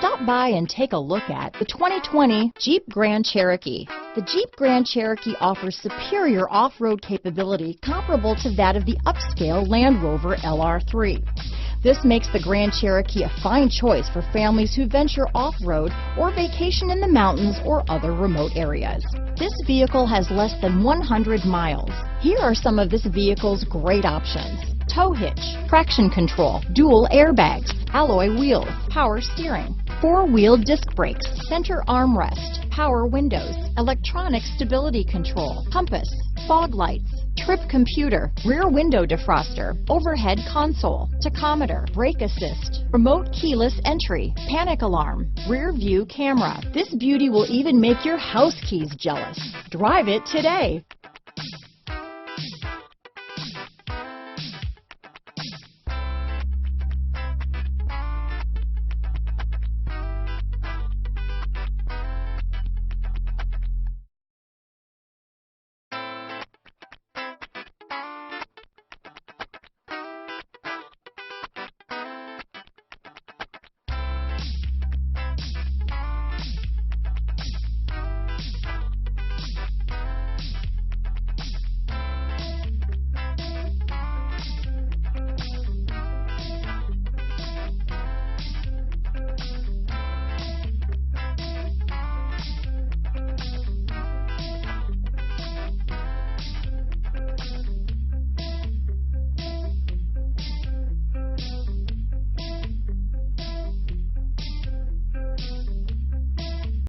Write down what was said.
Stop by and take a look at the 2020 Jeep Grand Cherokee. The Jeep Grand Cherokee offers superior off-road capability comparable to that of the upscale Land Rover LR3. This makes the Grand Cherokee a fine choice for families who venture off-road or vacation in the mountains or other remote areas. This vehicle has less than 100 miles. Here are some of this vehicle's great options: tow hitch, traction control, dual airbags, alloy wheels, power steering, four-wheel disc brakes, center armrest, power windows, electronic stability control, compass, fog lights, trip computer, rear window defroster, overhead console, tachometer, brake assist, remote keyless entry, panic alarm, rear view camera. This beauty will even make your house keys jealous. Drive it today.